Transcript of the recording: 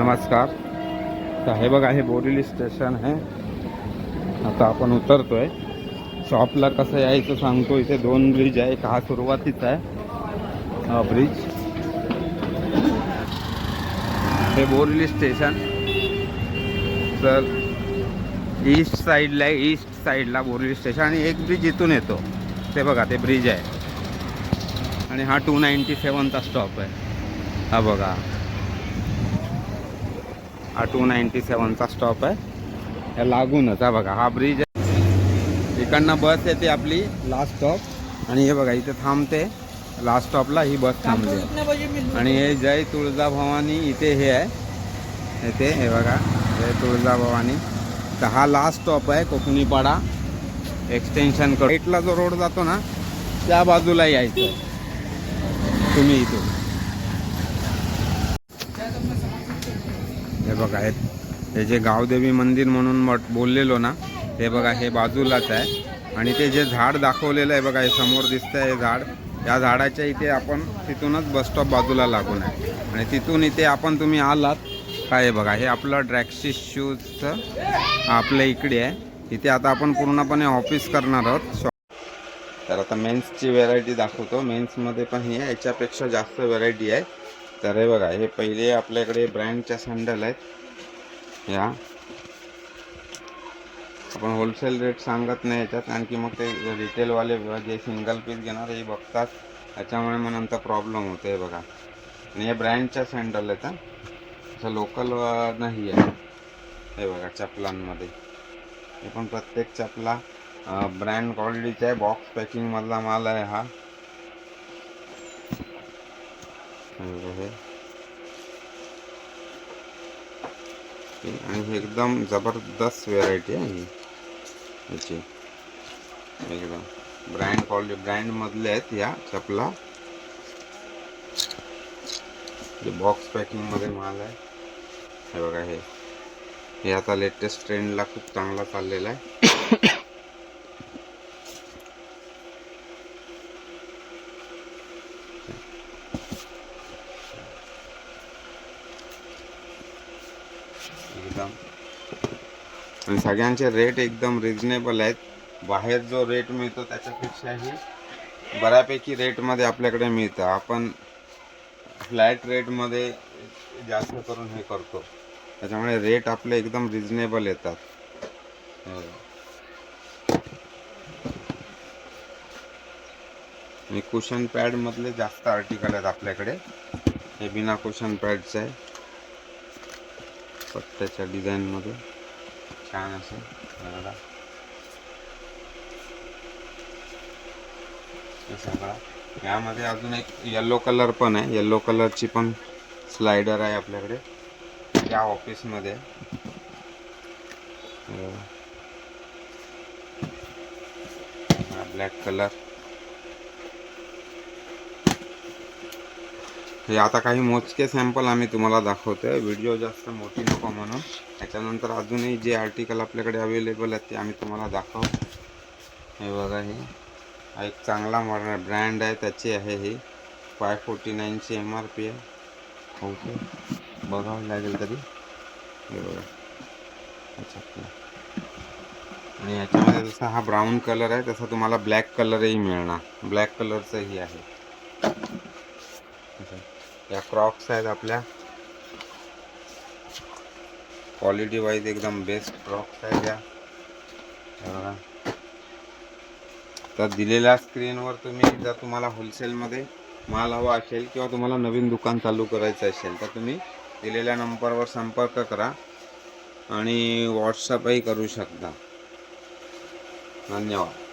नमस्कार. तर हे बघा, हे बोरिवली स्टेशन आहे. आता आपण उतरतोय. शॉपला कसं यायचं सांगतो. इथे 2 ब्रिज आहे. एक हा सुरुवातीचा आहे, हा ब्रिज. हे बोरिवली स्टेशन तर ईस्ट साईडला बोरिवली स्टेशन. आणि एक ब्रिज इथून येतो, ते बघा, ते ब्रिज आहे. आणि हा 297चा स्टॉप आहे. हा बघा, हा 297चा स्टॉप आहे. या लागूनच हा बघा, हा ब्रिज आहे. इकडनं बस येते आपली लास्ट स्टॉप. आणि हे बघा, इथे थांबते लास्ट स्टॉपला ही बस थांबते. आणि हे जय तुळजाभवानी इथे हे आहे. इथे हे बघा, जय तुळजाभवानी. तर हा लास्ट स्टॉप आहे कोकणीपाडा एक्सटेन्शन. राईटला जो रोड जातो ना, त्या बाजूला यायचं तुम्ही इथून. हे बघा, हे जे गावदेवी मंदिर म्हणून बोललेलो ना, हे बघा, हे बाजूलाच आहे. आणि ते जे झाड दाखवलेलं आहे बघा, हे समोर दिसतंय हे झाड. या झाडाच्या इथे आपण तिथूनच बसस्टॉप बाजूला लागून आहे. आणि तिथून इथे आपण तुम्ही आलात काय, हे बघा, हे आपलं ड्रॅक्सिस शूजचं आपल्या इकडे आहे. इथे आता आपण पूर्णपणे ऑफिस करणार आहोत. तर आता मेन्सची व्हेरायटी दाखवतो. मेन्समध्ये पण ही आहे, याच्यापेक्षा जास्त व्हेरायटी आहे. तर हे बघा, हे पहिले आपल्याकडे ब्रँडच्या सँडल आहेत. या आपण होलसेल रेट सांगत नाही याच्यात, आणखी मग ते रिटेलवाले जे सिंगल पीस घेणार हे बघतात, त्याच्यामुळे मग नंतर प्रॉब्लेम होतो. हे बघा, आणि हे ब्रँडच्या सँडल आहेत, असं लोकल नाही आहे. हे बघा, चपलांमध्ये हे पण प्रत्येक चपला ब्रँड क्वालिटीचा आहे. बॉक्स पॅकिंगमधला माल आहे हा. आणि हे एकदम जबरदस्त व्हेरायटी आहे ही याची. एकदम ब्रँड क्वालिटी, ब्रँडमधले आहेत या चपला. हे बॉक्स पॅकिंगमध्ये माल आहे. हे बघा, हे आता लेटेस्ट ट्रेंडला खूप चांगला चाललेला आहे. एकदम, आणि सगळ्यांचे रेट एकदम रिजनेबल आहेत. बाहेर जो रेट मिळतो त्याच्यापेक्षाही बऱ्यापैकी रेटमध्ये आपल्याकडे मिळतं. आपण फ्लॅट रेटमध्ये जास्त करून हे करतो, त्याच्यामुळे रेट आपले एकदम रिजनेबल येतात. आणि कुशन पॅडमधले जास्त आर्टिकल आहेत आपल्याकडे. हे बिना कुशन पॅडचं आहे, पत्त्याच्या डिझाईनमध्ये छान असं. हे सगळं. यामध्ये अजून एक येलो कलर पण आहे. येलो कलरची पण स्लायडर आहे आपल्याकडे या ऑफिसमध्ये. Black colour. हे आता काही मोजके सॅम्पल आम्ही तुम्हाला दाखवतोय, व्हिडिओ जास्त मोठी नको म्हणून. त्याच्यानंतर अजूनही जे आर्टिकल आपल्याकडे अवेलेबल आहेत ते आम्ही तुम्हाला दाखवू. हे बघा, हा एक चांगला ब्रँड आहे, त्याची आहे ही. 549ची MRP आहे. ओके, बघावं लागेल तरी. हे बघा, आणि याच्यामध्ये जसा हा ब्राऊन कलर आहे तसा तुम्हाला ब्लॅक कलरही मिळणार. ब्लॅक कलरचंही आहे. या क्रॉक्स आहेत आपल्या, क्वालिटी वाईज एकदम बेस्ट क्रॉक्स आहेत या. तर दिलेल्या स्क्रीनवर तुम्ही, जर तुम्हाला होलसेलमध्ये माल हवा असेल किंवा तुम्हाला नवीन दुकान चालू करायचं असेल, तर तुम्ही दिलेल्या नंबरवर संपर्क करा आणि व्हॉट्सअपही करू शकता. धन्यवाद.